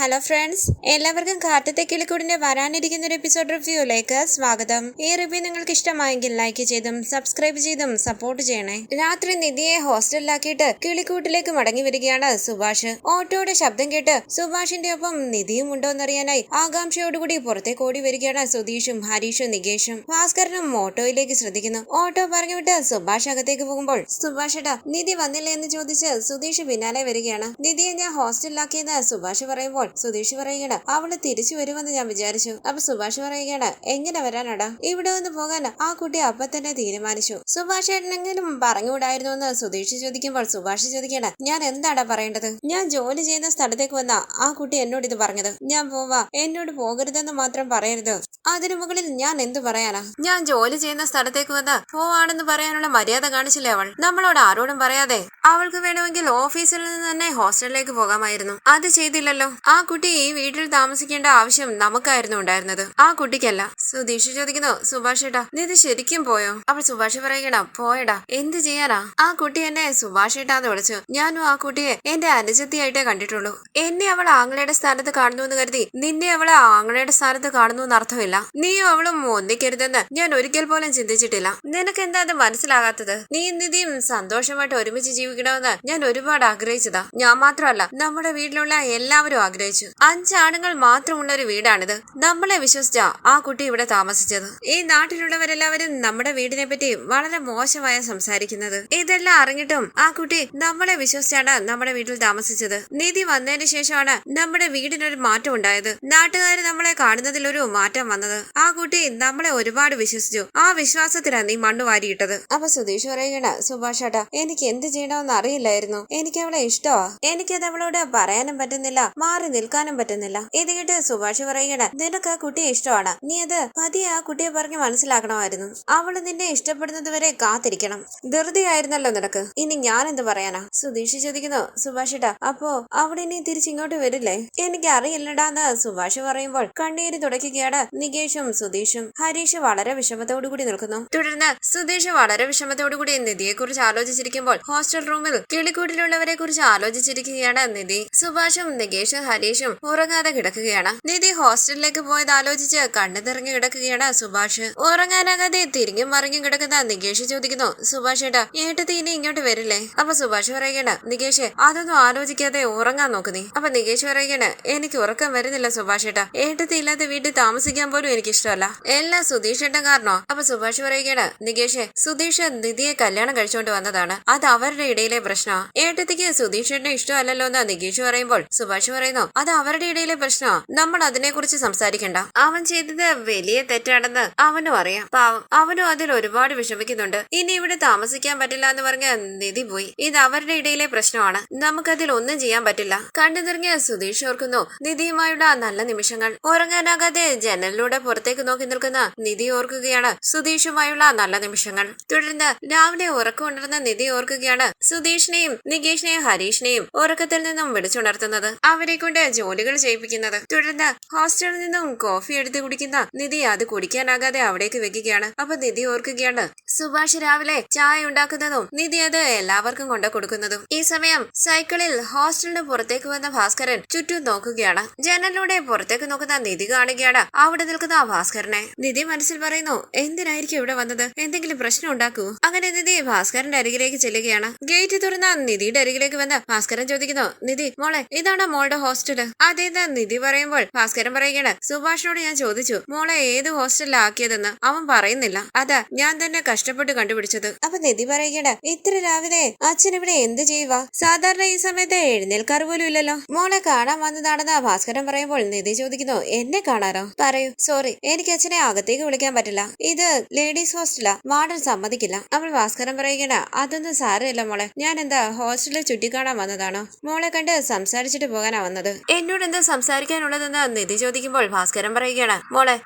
Hello friends, എല്ലാവർക്കും കാറ്റത്തെ കിളിക്കൂടിന്റെ വരാനിരിക്കുന്ന ഒരു എപ്പിസോഡ് റിവ്യൂയിലേക്ക് സ്വാഗതം. ഈ റിവ്യൂ നിങ്ങൾക്ക് ഇഷ്ടമായെങ്കിൽ ലൈക്ക് ചെയ്തും സബ്സ്ക്രൈബ് ചെയ്തും സപ്പോർട്ട് ചെയ്യണേ. രാത്രി നിധിയെ ഹോസ്റ്റലിലാക്കിയിട്ട് കിളിക്കൂട്ടിലേക്ക് മടങ്ങി വരികയാണ് സുഭാഷ്. ഓട്ടോയുടെ ശബ്ദം കേട്ട് സുഭാഷിന്റെ ഒപ്പം നിധിയും ഉണ്ടോന്നറിയാനായി ആകാംക്ഷയോടുകൂടി പുറത്തേക്ക് ഓടി വരികയാണ് സുധീഷും ഹരീഷും നികേഷും. ഭാസ്കരനും ഓട്ടോയിലേക്ക് ശ്രദ്ധിക്കുന്നു. ഓട്ടോ പറഞ്ഞു വിട്ട് സുഭാഷ് അകത്തേക്ക് പോകുമ്പോൾ സുഭാഷേട്ടാ നിധി വന്നില്ല എന്ന് ചോദിച്ച് സുധീഷ് പിന്നാലെ വരികയാണ്. നിധിയെ ഞാൻ ഹോസ്റ്റലിലാക്കിയെന്ന് സുഭാഷ് പറയുമ്പോൾ സുധീഷ് പറയുകയാണ് അവള് തിരിച്ചു വരുമെന്ന് ഞാൻ വിചാരിച്ചു. അപ്പൊ സുഭാഷ് പറയുകയാണ് എങ്ങനെ വരാനടാ, ഇവിടെ വന്ന് പോകാൻ ആ കുട്ടി അപ്പൊ തന്നെ തീരുമാനിച്ചു. സുഭാഷ് ഏട്ടനെങ്കിലും പറഞ്ഞുകൂടായിരുന്നു എന്ന് സുധീഷ് ചോദിക്കുമ്പോൾ സുഭാഷ് ചോദിക്കുകയാണ് ഞാൻ എന്താടാ പറയേണ്ടത്? ഞാൻ ജോലി ചെയ്യുന്ന സ്ഥലത്തേക്ക് വന്ന ആ കുട്ടി എന്നോട് ഇത് പറഞ്ഞത്. ഞാൻ പോവാ, എന്നോട് പോകരുതെന്ന് മാത്രം പറയരുത്. അതിനു മുകളിൽ ഞാൻ എന്തു പറയാനാ? ഞാൻ ജോലി ചെയ്യുന്ന സ്ഥലത്തേക്ക് വന്ന് പോവാണെന്ന് പറയാനുള്ള മര്യാദ കാണിച്ചില്ലേ അവൾ? നമ്മളോട് ആരോടും പറയാതെ അവൾക്ക് വേണമെങ്കിൽ ഓഫീസിൽ നിന്ന് തന്നെ ഹോസ്റ്റലിലേക്ക് പോകാമായിരുന്നു. അത് ചെയ്തില്ലല്ലോ. ആ കുട്ടി ഈ വീട്ടിൽ താമസിക്കേണ്ട ആവശ്യം നമുക്കായിരുന്നു ഉണ്ടായിരുന്നത്, ആ കുട്ടിക്കല്ല. സുധീഷ് ചോദിക്കുന്നു സുഭാഷ് ഏട്ടാ നീ ശരിക്കും പോയോ? അപ്പോൾ സുഭാഷ് പറയുകടാ പോയടാ, എന്ത് ചെയ്യാനാ? ആ കുട്ടി എന്നെ സുഭാഷ് ഏട്ടാന്ന് വിളിച്ചു. ഞാനും ആ കുട്ടിയെ എന്റെ അനുജത്തിയായിട്ടേ കണ്ടിട്ടുള്ളൂ. എന്നെ അവൾ ആങ്ങളയുടെ സ്ഥാനത്ത് കാണുന്നു എന്ന് കരുതി നിന്നെ അവളെ ആങ്ങളയുടെ സ്ഥാനത്ത് കാണുന്നു എന്ന് അർത്ഥമില്ല. നീയും അവളും ഒന്നിക്കരുതെന്ന് ഞാൻ ഒരിക്കൽ പോലും ചിന്തിച്ചിട്ടില്ല. നിനക്ക് എന്താ അത് മനസ്സിലാകാത്തത്? നീ നിധിയും സന്തോഷമായിട്ട് ഒരുമിച്ച് ജീവിക്കണമെന്ന് ഞാൻ ഒരുപാട് ആഗ്രഹിച്ചതാ. ഞാൻ മാത്രമല്ല നമ്മുടെ വീട്ടിലുള്ള എല്ലാവരും ആഗ്രഹിച്ചു. 5 ആണുങ്ങൾ മാത്രമുള്ള ഒരു വീടാണിത്. നമ്മളെ വിശ്വസിച്ചാ ആ കുട്ടി ഇവിടെ താമസിച്ചത്. ഈ നാട്ടിലുള്ളവരെല്ലാവരും നമ്മുടെ വീടിനെ പറ്റി വളരെ മോശമായ സംസാരിക്കുന്നത്. ഇതെല്ലാം അറിഞ്ഞിട്ടും ആ കുട്ടി നമ്മളെ വിശ്വസിച്ചാണ് നമ്മുടെ വീട്ടിൽ താമസിച്ചത്. നിധി വന്നതിന് ശേഷമാണ് നമ്മുടെ വീടിനൊരു മാറ്റം ഉണ്ടായത്. നാട്ടുകാർ നമ്മളെ കാണുന്നതിൽ ഒരു മാറ്റം വന്നത്. ആ കുട്ടി നമ്മളെ ഒരുപാട് വിശ്വസിച്ചു. ആ വിശ്വാസത്തിലാണ് നീ മണ്ണ് വാരിയിട്ടത്. അപ്പൊ സുധീഷ് പറയുകയാണ് സുഭാഷ് ഏട്ടാ എനിക്ക് എന്ത് ചെയ്യണമെന്ന് അറിയില്ലായിരുന്നു. എനിക്ക് അവളെ ഇഷ്ടമാ. എനിക്കത് അവളോട് പറയാനും പറ്റുന്നില്ല, മാറി നിൽക്കാനും പറ്റുന്നില്ല. ഇത് കേട്ട് സുഭാഷ് പറയുകയാണ് നിനക്ക് ആ കുട്ടിയെ ഇഷ്ടമാണ്. നീ അത് പതിയെ ആ കുട്ടിയെ പറഞ്ഞ് മനസ്സിലാക്കണമായിരുന്നു. അവള് നിന്നെ ഇഷ്ടപ്പെടുന്നത് വരെ കാത്തിരിക്കണം. ധൃതിയായിരുന്നല്ലോ നിനക്ക്. ഇനി ഞാൻ എന്ത് പറയാനാ? സുധീഷ് ചോദിക്കുന്നു സുഭാഷ് ഏട്ടാ അപ്പോ അവിടെ ഇനി തിരിച്ചിങ്ങോട്ട് വരില്ലേ? എനിക്ക് അറിയില്ലടാന്ന് സുഭാഷ് പറയുമ്പോൾ കണ്ണീര് തുടയ്ക്കുകയാണ് നികേഷും സുധീഷും. ഹരീഷ് വളരെ വിഷമത്തോടു കൂടി നിൽക്കുന്നു. തുടർന്ന് സുധീഷ് വളരെ വിഷമത്തോടു കൂടി നിധിയെ കുറിച്ച് ആലോചിച്ചിരിക്കുമ്പോൾ ഹോസ്റ്റൽ റൂമിൽ കിളിക്കൂട്ടിലുള്ളവരെ കുറിച്ച് ആലോചിച്ചിരിക്കുകയാണ് നിധി. സുഭാഷും നികേഷും ഹരീഷും ഉറങ്ങാതെ കിടക്കുകയാണ്. നിധി ഹോസ്റ്റലിലേക്ക് പോയത് ആലോചിച്ച് കണ്ണു നിറഞ്ഞു കിടക്കുകയാണ് സുഭാഷ്. ഉറങ്ങാനാകാതെ തിരിഞ്ഞും മറിഞ്ഞും കിടക്കുന്ന നികേഷ് ചോദിക്കുന്നു സുഭാഷ് ഏട്ടാ ഏട്ടത്തി ഇനി ഇങ്ങോട്ട് വരില്ലേ? അപ്പൊ സുഭാഷ് പറയുകയാണ് നികേഷ് അതൊന്നും ആലോചിക്കാതെ ഉറങ്ങാൻ നോക്ക് നീ. അപ്പൊ നികേഷ് പറയുകയാണ് എനിക്ക് ഉറക്കം വരുന്നില്ല സുഭാഷ് ഏട്ടാ. ഏട്ടത്തി ഇല്ലാത്ത വീട്ടിൽ താമസിക്കാൻ പോലും എനിക്ക് ഇഷ്ടമല്ല. എല്ലാം സുധീഷ് ഏട്ടൻ കാരണോ? അപ്പൊ സുഭാഷ് പറയുകയാണ് നികേഷ് സുധീഷ് നിധിയെ കല്യാണം കഴിച്ചുകൊണ്ട് വന്നതാണ്. അത് അവരുടെ ഇടയിലെ പ്രശ്നമാ. ഏട്ടത്തിക്ക് സുധീഷ് ഏട്ടനെ ഇഷ്ടമല്ലല്ലോ എന്ന് നികേഷ് പറയുമ്പോൾ സുഭാഷ് പറയുന്നു അത് അവരുടെ ഇടയിലെ പ്രശ്നമാ. നമ്മൾ അതിനെ കുറിച്ച് സംസാരിക്കണ്ട. അവൻ ചെയ്തത് വലിയ തെറ്റാണെന്ന് അവനും അറിയാം. പാവം അവനും അതിൽ ഒരുപാട് വിഷമിക്കുന്നുണ്ട്. ഇനി ഇവിടെ താമസിക്കാൻ പറ്റില്ല എന്ന് പറഞ്ഞ നിധി പോയി. ഇത് അവരുടെ ഇടയിലെ പ്രശ്നമാണ്. നമുക്കതിൽ ഒന്നും ചെയ്യാൻ പറ്റില്ല. കണ്ടു നിറഞ്ഞ സുധീഷ് ഓർക്കുന്നു നിധിയുമായുള്ള നല്ല നിമിഷങ്ങൾ. ഉറങ്ങാനാകാതെ ജനലിലൂടെ പുറത്തേക്ക് നോക്കി നിൽക്കുന്ന നിധി ഓർക്കുകയാണ് സുധീഷുമായുള്ള നല്ല നിമിഷങ്ങൾ. തുടർന്ന് രാവിലെ ഉറക്കമുണർന്ന നിധി ഓർക്കുകയാണ് സുധീഷിനെയും നികേഷിനെയും ഹരീഷിനെയും ഉറക്കത്തിൽ നിന്നും വിളിച്ചുണർത്തുന്നത്, അവരെ കൊണ്ട് ജോലികൾ ചെയ്യിപ്പിക്കുന്നത്. തുടർന്ന് ഹോസ്റ്റലിൽ നിന്നും കോഫി എടുത്ത് കുടിക്കുന്ന നിധി അത് കുടിക്കാനാകാതെ അവിടേക്ക് വെക്കുകയാണ്. അപ്പൊ നിധി ഓർക്കുകയാണ് സുഭാഷ് രാവിലെ ചായ ഉണ്ടാക്കുന്നതും നിധി അത് എല്ലാവർക്കും കൊണ്ടു കൊടുക്കുന്നതും. ഈ സമയം സൈക്കിളിൽ ഹോസ്റ്റലിന് പുറത്തേക്ക് വന്ന ഭാസ്കരൻ ചുറ്റും നോക്കുകയാണ്. ജനലിലൂടെ പുറത്തേക്ക് നോക്കുന്ന നിധി കാണുകയാണ് അവിടെ നിൽക്കുന്ന ഭാസ്കരനെ. നിധി മനസ്സിൽ പറയുന്നു എന്തിനായിരിക്കും ഇവിടെ വന്നത്? എന്തെങ്കിലും പ്രശ്നം ഉണ്ടാക്കൂ. അങ്ങനെ നിധി ഭാസ്കരന്റെ അരികിലേക്ക് ചെല്ലുകയാണ്. ഗേറ്റ് തുറന്ന നിധിയുടെ അരികിലേക്ക് വന്ന് ഭാസ്കരൻ ചോദിക്കുന്നു നിധി മോളെ ഇതാണോ മോളുടെ ഹോസ്റ്റല്? അതേതാ നിധി പറയുമ്പോൾ ഭാസ്കരൻ പറയുകയാണ് സുഭാഷിനോട് ഞാൻ ചോദിച്ചു മോളെ ഏത് ഹോസ്റ്റലിലാക്കിയതെന്ന്. അവൻ പറയുന്നില്ല. അതാ ഞാൻ തന്നെ കഷ്ടപ്പെട്ട് കണ്ടുപിടിച്ചത്. അപ്പൊ നിധി പറയുകയാണ് ഇത്ര രാവിലെ അച്ഛൻ ഇവിടെ എന്ത് ചെയ്യുക? സാധാരണ ഈ സമയത്ത് എഴുന്നേൽക്കാറ് പോലും ഇല്ലല്ലോ. മോളെ കാണാൻ വന്നതാണെന്ന് ഭാസ്കരൻ പറയുമ്പോൾ നിധി ചോദിക്കുന്നു എന്നെ കാണാനോ? പറയൂ. സോറി എനിക്ക് അച്ഛനെ അകത്തേക്ക് വിളിക്കാൻ പറ്റില്ല. ഇത് ലേഡീസ് ഹോസ്റ്റലാ, വാർഡൻ സമ്മതിക്കില്ല. അപ്പോൾ ഭാസ്കരൻ പറയുകയാണ് അതൊന്നും സാരമില്ല മോളെ, ഞാൻ എന്താ ഹോസ്റ്റലിൽ ചുറ്റിക്കാണാൻ വന്നതാണോ? മോളെ കണ്ട് സംസാരിച്ചിട്ട് പോകാനാ വന്നത്. എന്നോട് എന്താ സംസാരിക്കാനുള്ളതെന്ന് നിധി ചോദിക്കുമ്പോൾ ഭാസ്കരൻ പറയുകയാണ്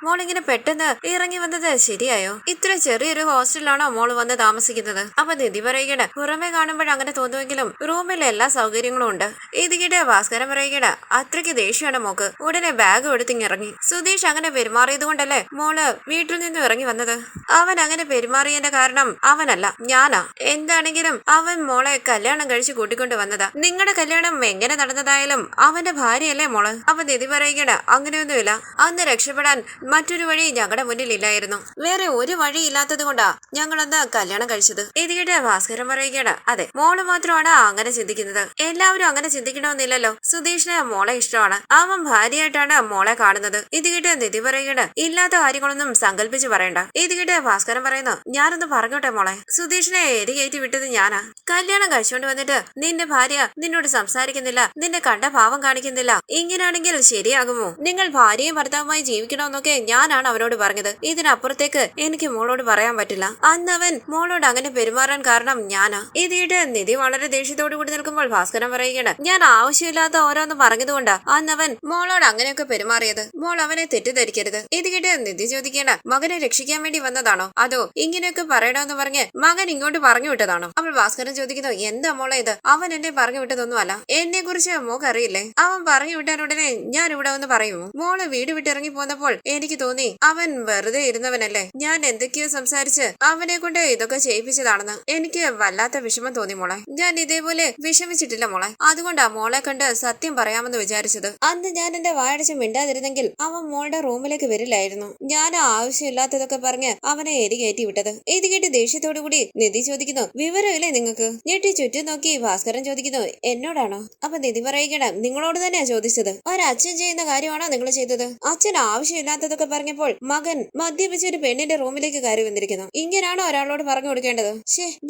മോളിങ്ങനെ പെട്ടെന്ന് ഇറങ്ങി വന്നത് ശരിയായോ? ഇത്ര ചെറിയൊരു ഹോസ്റ്റലിലാണോ മോള് വന്ന് താമസിക്കുന്നത്? അപ്പൊ നിധി പറയുകയാണ് പുറമെ കാണുമ്പോൾ അങ്ങനെ തോന്നുമെങ്കിലും റൂമിൽ എല്ലാ സൗകര്യങ്ങളും ഉണ്ട്. ഇത് കേട്ട് ഭാസ്കരൻ പറയുകയാണ് അത്രയ്ക്ക് ദേഷ്യമാണ് മോക്ക്. ഉടനെ ബാഗ് എടുത്തിങ്ങിറങ്ങി. സുധീഷ് അങ്ങനെ പെരുമാറിയത് കൊണ്ടല്ലേ മോള് വീട്ടിൽ നിന്നും ഇറങ്ങി വന്നത്? അവൻ അങ്ങനെ പെരുമാറിയതിന്റെ കാരണം അവനല്ല ഞാനാ. എന്താണെങ്കിലും അവൻ മോളെ കല്യാണം കഴിച്ച് കൂട്ടിക്കൊണ്ട് വന്നതാ. നിങ്ങളുടെ കല്യാണം എങ്ങനെ നടന്നതായാലും അവന്റെ ഭാര്യയല്ലേ മോള്? അപ്പൊ നിധി പറയുകയാണ്, അങ്ങനെയൊന്നുമില്ല. അന്ന് രക്ഷപ്പെടാൻ മറ്റൊരു വഴി ഞങ്ങളുടെ മുന്നിൽ ഇല്ലായിരുന്നു. വേറെ ഒരു വഴി ഇല്ലാത്തത് കൊണ്ടാ ഞങ്ങളന്ന് കല്യാണം കഴിച്ചത്. ഇത് കേട്ട് ഭാസ്കരൻ പറയുകയാണ്, അതെ, മോള് മാത്രമാണ് അങ്ങനെ ചിന്തിക്കുന്നത്. എല്ലാവരും അങ്ങനെ ചിന്തിക്കണമെന്നില്ലല്ലോ. സുധീഷിന് മോളെ ഇഷ്ടമാണ്. അവൻ ഭാര്യയായിട്ടാണ് മോളെ കാണുന്നത്. ഇത് കേട്ട് നിധി പറയുകയാണ്, ഇല്ലാത്ത കാര്യങ്ങളൊന്നും സങ്കല്പിച്ച് പറയണ്ട. ഇത് കേട്ട് ഭാസ്കരൻ പറയുന്നു, ഞാനൊന്ന് പറഞ്ഞോട്ടെ മോളെ, സുധീഷിനെ എരികേറ്റി വിട്ടത് ഞാനാ. കല്യാണം കഴിച്ചുകൊണ്ട് വന്നിട്ട് നിന്റെ ഭാര്യ നിന്നോട് സംസാരിക്കുന്നില്ല, നിന്നെ കണ്ട ഭാവം കാണിക്കുന്നില്ല. ഇങ്ങനെയാണെങ്കിൽ ശരിയാകുമോ? നിങ്ങൾ ഭാര്യയും ഭർത്താവുമായി ജീവിക്കണമെന്നൊക്കെ ഞാനാണ് അവനോട് പറഞ്ഞത്. ഇതിനപ്പുറത്തേക്ക് എനിക്ക് മോളോട് പറയാൻ പറ്റില്ല. അന്ന് അവൻ മോളോട് അങ്ങനെ പെരുമാറാൻ കാരണം ഞാനാ. ഇതിട്ട് നിധി വളരെ ദേഷ്യത്തോടു കൂടി നിൽക്കുമ്പോൾ ഭാസ്കരൻ പറയുകയാണ്, ഞാൻ ആവശ്യമില്ലാത്ത ഓരോന്ന് പറഞ്ഞതുകൊണ്ടാ അന്ന് അവൻ മോളോട് അങ്ങനെയൊക്കെ പെരുമാറിയത്. മോൾ അവനെ തെറ്റിദ്ധരിക്കരുത്. ഇത് കേട്ട് നിധി ചോദിക്കേണ്ട, മകനെ രക്ഷിക്കാൻ വേണ്ടി വന്നതാണോ അതോ ഇങ്ങനെയൊക്കെ പറയണമെന്ന് പറഞ്ഞ് മകൻ ഇങ്ങോട്ട് പറഞ്ഞു വിട്ടതാണോ? അപ്പോൾ ഭാസ്കരൻ ചോദിക്കുന്നു, എന്താ മോളെ ഇത്? അവൻ എന്നെ പറഞ്ഞു വിട്ടതൊന്നുമല്ല. എന്നെ കുറിച്ച് മോക്ക് അറിയില്ലേ? അവൻ പറഞ്ഞു വിട്ടാനുടനെ ഞാൻ ഇവിടെ വന്ന് പറയുമോ? മോള് വീട് വിട്ടിറങ്ങി പോന്നപ്പോൾ എനിക്ക് തോന്നി അവൻ വെറുതെ ഇരുന്നവനല്ലേ. ഞാൻ എന്തൊക്കെയോ സംസാരിച്ച് അവനെ കൊണ്ട് ഇതൊക്കെ ചെയ്യിപ്പിച്ചതാണെന്ന്. എനിക്ക് വല്ലാത്ത വിഷമം തോന്നി മോളെ. ഞാൻ ഇതേപോലെ വിഷമിച്ചിട്ടില്ല മോളെ. അതുകൊണ്ടാ മോളെ കണ്ട് സത്യം പറയാമെന്ന് വിചാരിച്ചത്. അന്ന് ഞാൻ എന്റെ വായടച്ച് മിണ്ടാതിരുന്നെങ്കിൽ അവൻ മോളുടെ റൂമിലേക്ക് വരില്ലായിരുന്നു. ഞാൻ ആവശ്യമില്ലാത്തതൊക്കെ പറഞ്ഞ് അവനെ എരികേറ്റി വിട്ടത്. ഇത് കേട്ട് ദേഷ്യത്തോടു കൂടി നിധി ചോദിക്കുന്നു, വിവരമില്ലേ നിങ്ങൾക്ക്? ഞെട്ടി ചുറ്റും നോക്കി ഭാസ്കരൻ ചോദിക്കുന്നു, എന്നോടാണോ? അപ്പൊ നിധി പറയുകയാണ്, നിങ്ങളോട് തന്നെയാ ചോദിച്ചത്. ഒരച്ഛൻ ചെയ്യുന്ന കാര്യമാണോ നിങ്ങൾ ചെയ്തത്? അച്ഛൻ ആവശ്യമില്ലാത്തതൊക്കെ പറഞ്ഞപ്പോൾ മകൻ മദ്യപിച്ച ഒരു പെണ്ണിന്റെ റൂമിലേക്ക് കയറി വന്നിരിക്കുന്നു. ഇങ്ങനെയാണോ ഒരാളോട് പറഞ്ഞു കൊടുക്കേണ്ടത്?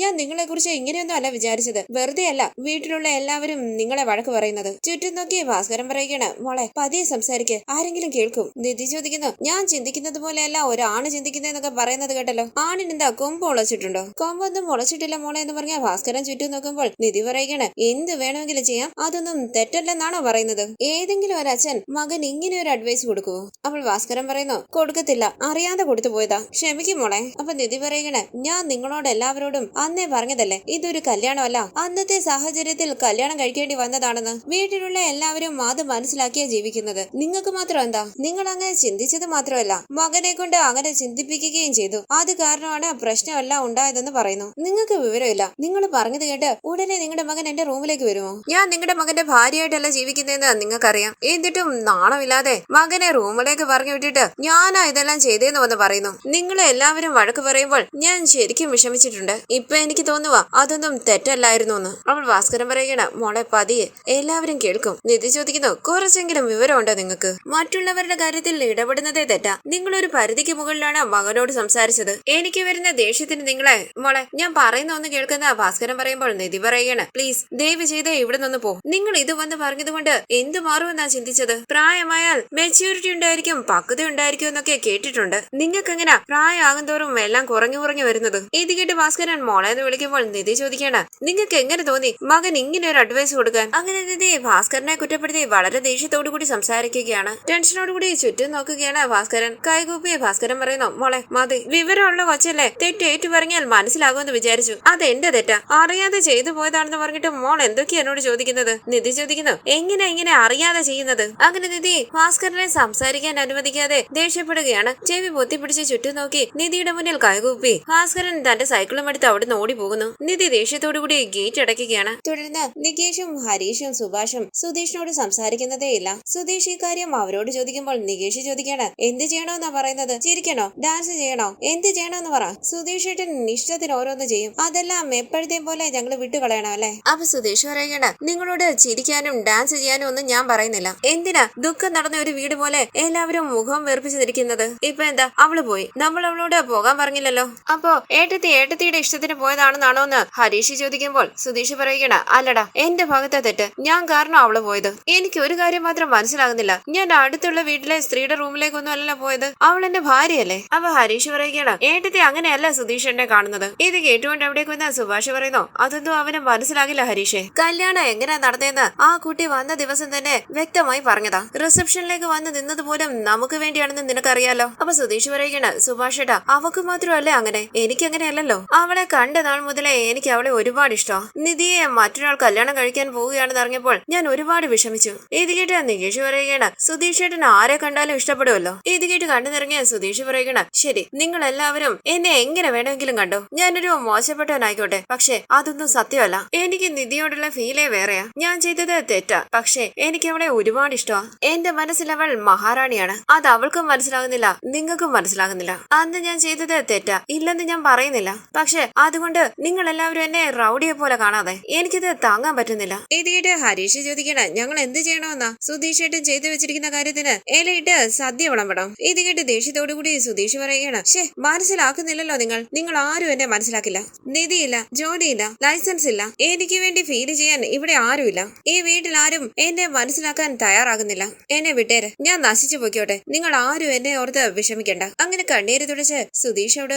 ഞാൻ നിങ്ങളെ കുറിച്ച് ഇങ്ങനെയൊന്നും അല്ല വിചാരിച്ചത്. വെറുതെ അല്ല വീട്ടിലുള്ള എല്ലാവരും നിങ്ങളെ വഴക്ക് പറയുന്നത്. ചുറ്റും നോക്കി ഭാസ്കരൻ പറയുകയാണ്, മോളെ പതിയെ സംസാരിക്ക്, ആരെങ്കിലും കേൾക്കും. നിധി ചോദിക്കുന്നു, ഞാൻ ചിന്തിക്കുന്നത് പോലെയല്ല ഒരാണ് ചിന്തിക്കുന്നതെന്നൊക്കെ പറയുന്നത് കേട്ടല്ലോ. ആണിനെന്താ കൊമ്പ് മുളച്ചിട്ടുണ്ടോ? കൊമ്പൊന്നും മുളച്ചിട്ടില്ല മോളെ എന്ന് പറഞ്ഞ ഭാസ്കരൻ ചുറ്റും നോക്കുമ്പോൾ നിധി പറയുകയാണ്, എന്ത് വേണമെങ്കിലും ചെയ്യാം, അതൊന്നും തെറ്റല്ലെന്നാണോ പറയുന്നത്? ഏതെങ്കിലും ഒരു അച്ഛൻ മകൻ ഇങ്ങനെ ഒരു അഡ്വൈസ് കൊടുക്കുവോ? അപ്പോൾ ഭാസ്കരൻ പറയുന്നു, കൊടുക്കത്തില്ല, അറിയാതെ കൊടുത്തു പോയതാ, ക്ഷമിക്കും മോളെ. അപ്പൊ നിധി പറയണേ, ഞാൻ നിങ്ങളോട് എല്ലാവരോടും അന്നേ പറഞ്ഞതല്ലേ ഇതൊരു കല്യാണമല്ല, അന്നത്തെ സാഹചര്യത്തിൽ കല്യാണം കഴിക്കേണ്ടി വന്നതാണെന്ന്. വീട്ടിലുള്ള എല്ലാവരും അത് മനസ്സിലാക്കിയാ ജീവിക്കുന്നത്. നിങ്ങൾക്ക് മാത്രം എന്താ? നിങ്ങൾ അങ്ങനെ ചിന്തിച്ചത് മാത്രമല്ല മകനെ കൊണ്ട് അങ്ങനെ ചിന്തിപ്പിക്കുകയും ചെയ്തു. അത് കാരണമാണ് പ്രശ്നമെല്ലാം ഉണ്ടായതെന്ന് പറയുന്നു. നിങ്ങൾക്ക് വിവരമില്ല. നിങ്ങൾ പറഞ്ഞത് കേട്ട് ഉടനെ നിങ്ങളുടെ മകൻ എന്റെ റൂമിലേക്ക് വരുമോ? ഞാൻ നിങ്ങളുടെ മകന്റെ ഭാര്യയായിട്ടല്ല ജീവിക്കുന്നതെന്ന് നിങ്ങൾക്കറിയാം. എന്നിട്ടും നാണമില്ലാതെ മകനെ റൂമിലേക്ക് പറഞ്ഞു വിട്ടിട്ട് ഞാനാ ഇതെല്ലാം ചെയ്തേന്ന് വന്ന് പറയുന്നു. നിങ്ങളെ എല്ലാവരും വഴക്ക് പറയുമ്പോൾ ഞാൻ ശരിക്കും വിഷമിച്ചിട്ടുണ്ട്. ഇപ്പൊ എനിക്ക് തോന്നുവാ അതൊന്നും തെറ്റല്ലായിരുന്നു എന്ന്. അവൾ ഭാസ്കരൻ പറയുകയാണ്, മോളെ പതിയെ എല്ലാവരും കേൾക്കും. നിധി ചോദിക്കുന്നു, കുറച്ചെങ്കിലും വിവരമുണ്ടോ നിങ്ങൾക്ക്? മറ്റുള്ളവരുടെ കാര്യത്തിൽ ഇടപെടുന്നതേ തെറ്റാ. നിങ്ങളൊരു പരിധിക്ക് മുകളിലാണ് മകനോട് സംസാരിച്ചത്. എനിക്ക് വരുന്ന ദേഷ്യത്തിന് നിങ്ങളെ മോളെ ഞാൻ പറയുന്ന ഒന്ന് കേൾക്കുന്ന ഭാസ്കരൻ പറയുമ്പോൾ നിധി പറയുകയാണ്, പ്ലീസ് ദയവ് ചെയ്ത് ഇവിടെ നിന്ന് പോ. നിങ്ങൾ ഇത് വന്ന് പറഞ്ഞത് കൊണ്ട് എന്ത് മാറുമെന്നാ ചിന്തിച്ചത്? പ്രായമായാൽ മെച്യൂരിറ്റി ഉണ്ടായിരിക്കും, പക്വത ഉണ്ടായിരിക്കും എന്നൊക്കെ കേട്ടിട്ടുണ്ട്. നിങ്ങൾക്ക് എങ്ങനെ പ്രായമാകും തോറും എല്ലാം കുറഞ്ഞു കുറഞ്ഞു വരുന്നത്? ഇത് കേട്ട് ഭാസ്കരൻ മോളെ എന്ന് വിളിക്കുമ്പോൾ നിധി ചോദിക്കാണ്, നിങ്ങൾക്ക് എങ്ങനെ തോന്നി മകൻ ഇങ്ങനെ ഒരു അഡ്വൈസ് കൊടുക്കാൻ? അങ്ങനെ നിധി ഭാസ്കരനെ കുറ്റപ്പെടുത്തി വളരെ ദേഷ്യത്തോടു കൂടി സംസാരിക്കുകയാണ്. ടെൻഷനോടുകൂടി ചുറ്റും നോക്കുകയാണ് ഭാസ്കരൻ. കൈകൂപ്പിയ ഭാസ്കരൻ പറയുന്നു, മോളെ മതി, വിവരമുള്ള കൊച്ചല്ലേ, തെറ്റേറ്റു പറഞ്ഞാൽ മനസ്സിലാകുമെന്ന് വിചാരിച്ചു. അത് എന്റെ തെറ്റാ, അറിയാതെ ചെയ്തു പോയതാണെന്ന് പറഞ്ഞിട്ട് മോൾ എന്തൊക്കെയാ എന്നോട് ചോദിക്കുന്നത്? നിധി ചോദിക്കുന്നു, എങ്ങനെ ഇങ്ങനെ അറിയാതെ ചെയ്യുന്നത്? അങ്ങനെ നിധി ഭാസ്കരനെ സംസാരിക്കാൻ അനുവദിക്കാതെ ദേഷ്യപ്പെടുകയാണ്. ചെവി പൊത്തിപ്പിടിച്ച് ചുറ്റും നോക്കി നിധിയുടെ മുന്നിൽ കൈകൂപ്പി ഭാസ്കരൻ തന്റെ സൈക്കിളും എടുത്ത് അവിടുന്ന് ഓടി പോകുന്നു. നിധി ദേഷ്യത്തോടു കൂടി ഗേറ്റ് അടയ്ക്കുകയാണ്. തുടർന്ന് നികേഷും ഹരീഷും സുഭാഷും സുധീഷിനോട് സംസാരിക്കുന്നതേ ഇല്ല. സുധീഷ് ഈ കാര്യം അവരോട് ചോദിക്കുമ്പോൾ നികേഷ് ചോദിക്കാണ്, എന്ത് ചെയ്യണോന്നാ പറയുന്നത്? ചിരിക്കണോ? ഡാൻസ് ചെയ്യണോ? എന്ത് ചെയ്യണോന്ന് പറ. സുധീഷ് ഏട്ടൻ ഇഷ്ടത്തിന് ഓരോന്ന് ചെയ്യും, അതെല്ലാം എപ്പോഴത്തെയും പോലെ ഞങ്ങൾ വിട്ടുകളയണം അല്ലേ? അപ്പൊ സുധീഷ് പറയണ, നിങ്ങളോട് ചിരിക്കാനും ഡാൻസ് ചെയ്യാനും ഒന്നും ഞാൻ പറയുന്നില്ല. എന്തിനാ ദുഃഖം നടന്ന ഒരു വീട് പോലെ എല്ലാവരും മുഖം വേർപ്പിച്ചിരിക്കുന്നത്? ഇപ്പൊ എന്താ അവള് പോയി, നമ്മൾ അവളോട് പോകാൻ പറഞ്ഞില്ലല്ലോ. അപ്പോ ഏട്ടത്തിയുടെ ഇഷ്ടത്തിന് പോയതാണെന്നാണോ എന്ന് ഹരീഷ് ചോദിക്കുമ്പോൾ സുധീഷ് പറയുകണ, അല്ലടാ, എന്റെ ഭാഗത്തെ തെറ്റ്, ഞാൻ കാരണം അവള് പോയത്. എനിക്ക് ഒരു കാര്യം മാത്രം മനസ്സിലാകുന്നില്ല, ഞാൻ അടുത്തുള്ള വീട്ടിലെ സ്ത്രീയുടെ റൂമിലേക്കൊന്നും അല്ലല്ലോ പോയത്, അവൾ എന്റെ ഭാര്യയല്ലേ? അപ്പൊ ഹരീഷ് പറയുകയാണ്, ഏട്ടത്തി അങ്ങനെയല്ല സുധീഷ് എന്നെ കാണുന്നത്. ഇത് കേട്ടുകൊണ്ട് എവിടേക്ക് വന്ന സുഭാഷ് പറയുന്നു, അതൊന്നും അവന് മനസ്സിലാകില്ല ഹരീഷേ. കല്യാണം എങ്ങനെയാ നടന്നതെന്ന് ആ കുട്ടി വന്ന ദിവസം തന്നെ വ്യക്തമായി പറഞ്ഞതാ. റിസപ്ഷനിലേക്ക് വന്ന് നിന്നത് പോലും നമുക്ക് വേണ്ടിയാണെന്ന് നിനക്കറിയാലോ. അപ്പൊ സുധീഷ് പറയുകയാണ്, സുഭാഷ് ഏട്ടാ, അവക്ക് മാത്രമല്ലേ അങ്ങനെ, എനിക്ക് അങ്ങനെയല്ലല്ലോ. അവളെ കണ്ട നാൾ മുതലേ എനിക്ക് അവളെ ഒരുപാട് ഇഷ്ടം. നിധിയെ മറ്റൊരാൾ കല്യാണം കഴിക്കാൻ പോവുകയാണെന്ന് അറിഞ്ഞപ്പോൾ ഞാൻ ഒരുപാട് വിഷമിച്ചു. ഇത് കേട്ട് നികേഷ് പറയുകയാണ്, സുധീഷ് ഏട്ടൻ ആരെ കണ്ടാലും ഇഷ്ടപ്പെടുമല്ലോ. ഇത് കേട്ട് കണ്ടു നിറങ്ങിയ സുധീഷ് പറയുകയാണ്, ശരി, നിങ്ങൾ എല്ലാവരും എന്നെ എങ്ങനെ വേണമെങ്കിലും കണ്ടോ, ഞാനൊരു മോശപ്പെട്ടവനായിക്കോട്ടെ, പക്ഷെ അതൊന്നും സത്യമല്ല. എനിക്ക് നിധിയോടുള്ള ഫീലേ വേറെയാ. ഞാൻ ചെയ്തത് തെറ്റാ, പക്ഷെ പക്ഷെ എനിക്ക് അവളെ ഒരുപാട് ഇഷ്ടമാണ്. എന്റെ മനസ്സിൽ അവൾ മഹാറാണിയാണ്. അത് അവൾക്കും മനസ്സിലാകുന്നില്ല, നിങ്ങൾക്കും മനസ്സിലാകുന്നില്ല. അന്ന് ഞാൻ ചെയ്തത് തെറ്റാ, ഇല്ലെന്ന് ഞാൻ പറയുന്നില്ല. പക്ഷെ അതുകൊണ്ട് നിങ്ങൾ എല്ലാവരും എന്നെ റൗഡിയെ പോലെ കാണാതെ എനിക്കിത് താങ്ങാൻ പറ്റുന്നില്ല. ഇത് കേട്ട് ഹരീഷ് ചോദിക്കണ, ഞങ്ങൾ എന്ത് ചെയ്യണമെന്നാ? സുധീഷ് ഏട്ടൻ ചെയ്തു വെച്ചിരിക്കുന്ന കാര്യത്തിന് ഇലയിട്ട് സദ്യ വിളമ്പണം. ഇത് കേട്ട് ദേഷ്യത്തോടുകൂടി സുധീഷ് പറയുകയാണ്, മനസ്സിലാക്കുന്നില്ലല്ലോ നിങ്ങൾ ആരും എന്നെ മനസ്സിലാക്കില്ല. നിധിയില്ല, ജോലിയില്ല, ലൈസൻസ് ഇല്ല, എനിക്ക് വേണ്ടി ഫീൽ ചെയ്യാൻ ഇവിടെ ആരുമില്ല. ഈ വീട്ടിൽ ആരും എന്നെ മനസ്സിലാക്കാൻ തയ്യാറാകുന്നില്ല. എന്നെ വിട്ടേര്, ഞാൻ നശിച്ചു പോയിക്കോട്ടെ. നിങ്ങൾ ആരും എന്നെ ഓർത്ത് വിഷമിക്കണ്ട. അങ്ങനെ കണ്ണീര് തുടച്ച് സുധീഷ് അവിടെ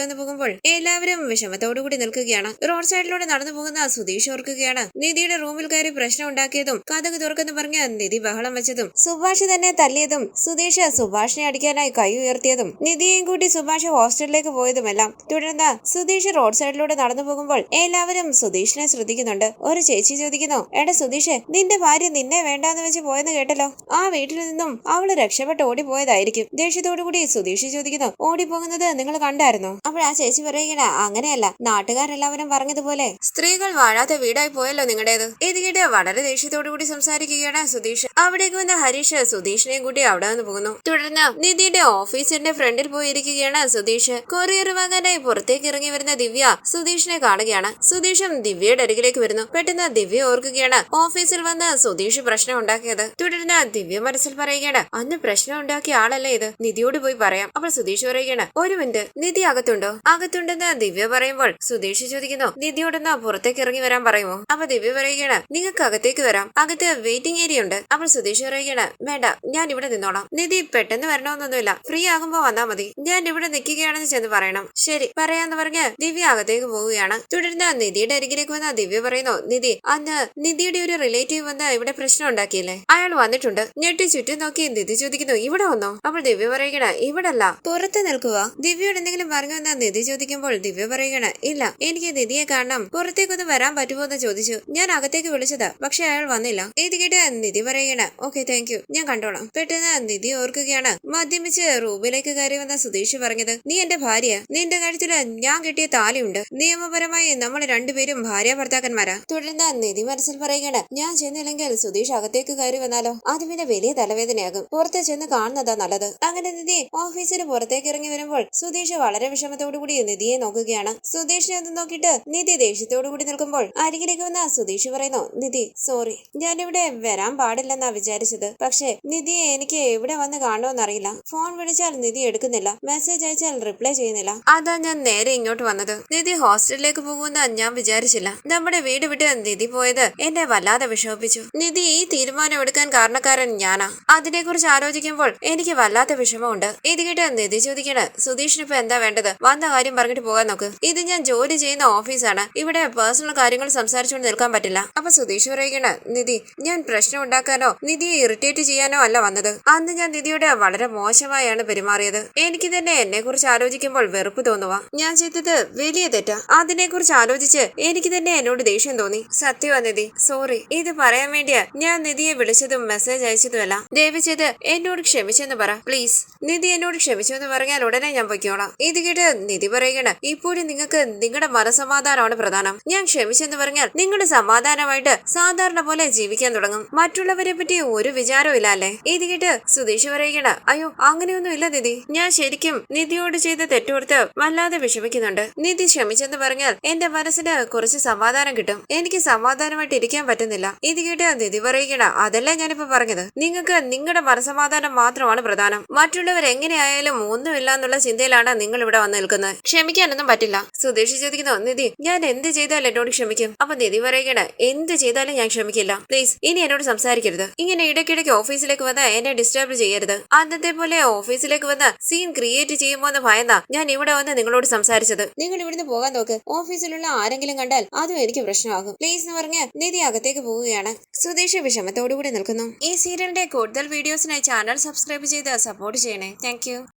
നിന്ന് പോകുമ്പോൾ എല്ലാവരും വിഷമത്തോടുകൂടി നിൽക്കുകയാണ്. റോഡ് സൈഡിലൂടെ നടന്നു പോകുന്ന സുധീഷ് ഓർക്കുകയാണ് നിധിയുടെ റൂമിൽ കയറി പ്രശ്നം ഉണ്ടാക്കിയതും കഥക് തുറക്കെന്ന് പറഞ്ഞ് നിധി ബഹളം വെച്ചതും സുഭാഷ് തന്നെ തല്ലിയതും സുധീഷ് സുഭാഷിനെ അടിക്കാനായി കൈ ഉയർത്തിയതും നിധിയെയും കൂട്ടി സുഭാഷ് ഹോസ്റ്റലിലേക്ക് പോയതുമെല്ലാം. തുടർന്ന് സുധീഷ് റോഡ് സൈഡിലൂടെ നടന്നു പോകുമ്പോൾ എല്ലാവരും സുധീഷിനെ ശ്രദ്ധിക്കുന്നുണ്ട്. ഒരു ചേച്ചി ചോദിക്കുന്നു, എടാ സുധീഷ്, നിന്റെ ഭാര്യ നിന്നെ വേണ്ടാന്ന് വെച്ച് പോയെന്ന് കേട്ടല്ലോ. ആ വീട്ടിൽ നിന്നും അവള് രക്ഷപ്പെട്ട് ഓടിപ്പോയതായിരിക്കും. ദേഷ്യത്തോടുകൂടി സുധീഷ് ചോദിക്കുന്നു, ഓടിപ്പോകുന്നത് നിങ്ങൾ കണ്ടായിരുന്നോ? അപ്പോൾ ആ ചേച്ചി പറയുകയാണ്, അങ്ങനെയല്ല, നാട്ടുകാരെല്ലാവരും പറഞ്ഞതുപോലെ സ്ത്രീകൾ വാഴാത്ത വീടായി പോയല്ലോ നിങ്ങളുടേത്. ഇത് കേട്ട് വളരെ ദേഷ്യത്തോടുകൂടി സംസാരിക്കുകയാണ് സുധീഷ്. അവിടേക്ക് വന്ന ഹരീഷ് സുധീഷിനെയും കൂട്ടി അവിടെ നിന്ന് പോകുന്നു. തുടർന്ന് നിധിയുടെ ഓഫീസിന്റെ ഫ്രണ്ടിൽ പോയിരിക്കുകയാണ് സുധീഷ്. കൊറിയർ വാങ്ങാനായി പുറത്തേക്ക് ഇറങ്ങി വരുന്ന ദിവ്യ സുധീഷിനെ കാണുകയാണ്. സുധീഷും ദിവ്യയുടെ അരികിലേക്ക് വരുന്നു. പെട്ടെന്ന് ദിവ്യ ഓർക്കുകയാണ് ഓഫീസിൽ വന്ന് സുധീഷ് പ്രശ്നം ഉണ്ടാക്കിയത്. തുടർന്ന് ദിവ്യ മനസ്സിൽ പറയുകയാണ്, അന്ന് പ്രശ്നം ഉണ്ടാക്കിയ ആളല്ലേ ഇത്, നിധിയോട് പോയി പറയാം. അപ്പോൾ സുധീഷ് പറയുകയാണ്, ഒരു മിനിറ്റ്, നിധി അകത്തുണ്ടോ? അകത്തുണ്ടെന്ന് ദിവ്യ പറയുമ്പോൾ സുധീഷ് ചോദിക്കുന്നു, നിധിയോടൊന്ന് പുറത്തേക്ക് ഇറങ്ങി വരാൻ പറയുമോ? അപ്പൊ ദിവ്യ പറയുകയാണ്, നിങ്ങൾക്ക് അകത്തേക്ക് വരാം, അകത്ത് വെയിറ്റിംഗ് ഏരിയ ഉണ്ട്. അപ്പോൾ സുധീഷ് പറയുകയാണ്, വേണ്ട, ഞാൻ ഇവിടെ നിന്നോളാം. നിധി പെട്ടെന്ന് വരണമെന്നൊന്നുമില്ല, ഫ്രീ ആകുമ്പോ വന്നാ മതി. ഞാൻ ഇവിടെ നിൽക്കുകയാണെന്ന് ചെന്ന് പറയണം. ശരി, പറയാന്ന് പറഞ്ഞ് ദിവ്യ അകത്തേക്ക് പോവുകയാണ്. തുടർന്ന് നിധിയുടെ അരികിലേക്ക് വന്ന ദിവ്യ പറയുന്നു, നിധി, അന്ന് നിധിയുടെ ഒരു റിലേറ്റീവ് വന്ന് ഇവിടെ പ്രശ്നം ഉണ്ടാക്കിയില്ലേ, അയാൾ വന്നിട്ടുണ്ട്. ഞെട്ടി ചുറ്റും നോക്കി നിധി ചോദിക്കുന്നു, ഇവിടെ വന്നോ? അപ്പോൾ ദിവ്യ പറയുകയാണ്, ഇവിടല്ല, പുറത്ത് നിൽക്കുക. ദിവ്യയോട് എന്തെങ്കിലും പറഞ്ഞു എന്ന് നിധി ചോദിക്കുമ്പോൾ ദിവ്യ പറയുകയാണ്, ഇല്ല, എനിക്ക് നിധിയെ കാണണം, പുറത്തേക്കൊന്ന് വരാൻ പറ്റുമോ എന്ന് ചോദിച്ചു. ഞാൻ അകത്തേക്ക് വിളിച്ചതാ, പക്ഷെ അയാൾ വന്നില്ല. ഇത് കേട്ട് നിധി പറയുകയാണ്, ഓക്കെ, താങ്ക് യു, ഞാൻ കണ്ടോളാം. പെട്ടെന്ന് നിധി ഓർക്കുകയാണ് മദ്യപിച്ച് റൂമിലേക്ക് കയറി വന്ന സുധീഷ് പറഞ്ഞത്, നീ എന്റെ ഭാര്യ, നിന്റെ കാര്യത്തില് ഞാൻ കിട്ടിയ താലിയുണ്ട്, നിയമപരമായി നമ്മൾ രണ്ടുപേരും ഭാര്യ ഭർത്താക്കന്മാരാ. തുടർന്ന് നിധി മനസ്സിൽ പറയുകയാണ്, ഞാൻ ചെന്നില്ലെങ്കിൽ സുധീഷ് അകത്തേക്ക് കയറി വന്നാലോ, അത് പിന്നെ വലിയ തലവേദനയാകും, പുറത്ത് ചെന്ന് കാണുന്നതാ നല്ലത്. അങ്ങനെ നിധി ഓഫീസിന് പുറത്തേക്ക് ഇറങ്ങി വരുമ്പോൾ സുധീഷ് വളരെ വിഷമത്തോടുകൂടി നിധിയെ നോക്കുകയാണ്. സുധീഷിനെ ഒന്ന് നോക്കിയിട്ട് നിധി ദേഷ്യത്തോടുകൂടി നിൽക്കുമ്പോൾ അരികിലേക്ക് വന്ന സുധീഷ് പറയുന്നു, നിധി, സോറി, ഞാനിവിടെ വരാൻ പാടില്ലെന്നാ വിചാരിച്ചത്. പക്ഷെ നിധിയെ എനിക്ക് ഇവിടെ വന്ന് കാണുമെന്നറിയില്ല. ഫോൺ വിളിച്ചാൽ നിധി എടുക്കുന്നില്ല, മെസ്സേജ് അയച്ചാൽ റിപ്ലൈ ചെയ്യുന്നില്ല. അതാ ഞാൻ നേരെ ഇങ്ങോട്ട് വന്നത്. നിധി ഹോസ്റ്റലിലേക്ക് പോകുമെന്ന് ഞാൻ വിചാരിച്ചില്ല. നമ്മുടെ വീട് വിട്ട് നിധി പോയത് എന്നെ വല്ലാതെ വിഷമിപ്പിച്ചു. നിധി ഈ തീരുമാനം എടുക്കാൻ കാരണക്കാരൻ ഞാനാ. അതിനെക്കുറിച്ച് ആലോചിക്കുമ്പോൾ എനിക്ക് വല്ലാത്ത വിഷമമുണ്ട്. ഇത് കേട്ട് നിധി ചോദിക്കണ്, സുധീഷിന് ഇപ്പൊ എന്താ വേണ്ടത്? വന്ന കാര്യം പറഞ്ഞിട്ട് പോകാൻ നോക്ക്. ഇത് ഞാൻ ജോലി ചെയ്യുന്ന ഓഫീസാണ്, ഇവിടെ പേഴ്സണൽ കാര്യങ്ങൾ സംസാരിച്ചുകൊണ്ട് നിൽക്കാൻ പറ്റില്ല. അപ്പൊ സുധീഷ് പറയുകയാണ്, നിധി, ഞാൻ പ്രശ്നം ഉണ്ടാക്കാനോ നിധിയെ ഇറിറ്റേറ്റ് ചെയ്യാനോ അല്ല വന്നത്. അന്ന് ഞാൻ നിധിയോട് വളരെ മോശമായാണ് പെരുമാറിയത്. എനിക്ക് തന്നെ എന്നെ കുറിച്ച് ആലോചിക്കുമ്പോൾ വെറുപ്പ് തോന്നുക. ഞാൻ ചെയ്തത് വലിയ തെറ്റാ. അതിനെ കുറിച്ച് ആലോചിച്ച് എനിക്ക് തന്നെ എന്നോട് ദേഷ്യം തോന്നി. സത്യവാ നിധി, സോറി. ഇത് പറയാൻ വേണ്ടിയാ ഞാൻ നിധിയെ വിളിച്ചതും മെസ്സേജ് അയച്ചതുമല്ല. ദയവ് ചെയ്ത് എന്നോട് ക്ഷമിച്ചെന്ന് പറ പ്ലീസ്. നിധി എന്നോട് ക്ഷമിച്ചു എന്ന് പറഞ്ഞാൽ ഉടനെ ഞാൻ പൊയ്ക്കോളാം. ഇത് കേട്ട് നിധി പറയുകയാണ്, ഇപ്പോഴും നിങ്ങൾക്ക് നിങ്ങളുടെ മനസമാധാനമാണ് പ്രധാനം. ഞാൻ ക്ഷമിച്ചെന്ന് പറഞ്ഞാൽ നിങ്ങൾ സമാധാനമായിട്ട് സാധാരണ പോലെ ജീവിക്കാൻ തുടങ്ങും. മറ്റുള്ളവരെ പറ്റി ഒരു വിചാരവും ഇല്ല അല്ലേ? ഇത് കേട്ട് സുധീഷ് പറയുകയാണ്, അയ്യോ, അങ്ങനെയൊന്നും ഇല്ല നിധി. ഞാൻ ശരിക്കും നിധിയോട് ചെയ്ത തെറ്റോർത്ത് വല്ലാതെ വിഷമിക്കുന്നുണ്ട്. നിധി ക്ഷമിച്ചെന്ന് പറഞ്ഞാൽ എന്റെ മനസ്സിന് കുറച്ച് സമാധാനം കിട്ടും. എനിക്ക് സമാധാനമായിട്ട് ഇരിക്കാൻ പറ്റുന്നില്ല. ഇത് കേട്ട് നിധി പറയുകയാണ്, അതല്ലേ ഞാനിപ്പോ പറഞ്ഞത്. നിങ്ങൾക്ക് നിങ്ങളുടെ മനസമാധാനം മാത്രമാണ് പ്രധാനം. മറ്റുള്ളവർ എങ്ങനെയായാലും ഒന്നുമില്ല എന്നുള്ള ചിന്തയിലാണ് നിങ്ങൾ ഇവിടെ വന്ന് നിൽക്കുന്നത്. ക്ഷമിക്കാനൊന്നും പറ്റില്ല. സുധീഷ് ചോദിക്കുന്നു, നിധി, ഞാൻ എന്ത് ചെയ്താലും എന്നോട് ക്ഷമിക്കും? അപ്പൊ നിധി പറയുകയാണ്, എന്ത് ചെയ്താലും ഞാൻ ക്ഷമിക്കില്ല. പ്ലീസ്, ഇനി എന്നോട് സംസാരിക്കരുത്. ഇങ്ങനെ ഇടയ്ക്കിടയ്ക്ക് ഓഫീസിലേക്ക് വന്ന് എന്നെ ഡിസ്റ്റർബ് ചെയ്യരുത്. അന്നത്തെ പോലെ ഓഫീസിലേക്ക് വന്ന് സീൻ ക്രിയേറ്റ് ചെയ്യുമോ എന്ന് ഭയന്നാ ഞാൻ ഇവിടെ വന്ന് നിങ്ങളോട് സംസാരിച്ചത്. നിങ്ങൾ ഇവിടുന്ന് പോകാൻ നോക്ക്. ഓഫീസിലുള്ള ആരെങ്കിലും കണ്ടാൽ അതും എനിക്ക് പ്രശ്നമാകും. പ്ലീസ് എന്ന് പറഞ്ഞ് നിധി അകത്തേക്ക് പോവുകയാണ്. സുധീഷ് വിഷമത്തോടുകൂടി നിൽക്കുന്നു. ഈ സീരിയലിന്റെ കൂടുതൽ വീഡിയോസിനായി ചാനൽ സബ്സ്ക്രൈബ് ചെയ്ത് സപ്പോർട്ട് ചെയ്യണേ. താങ്ക്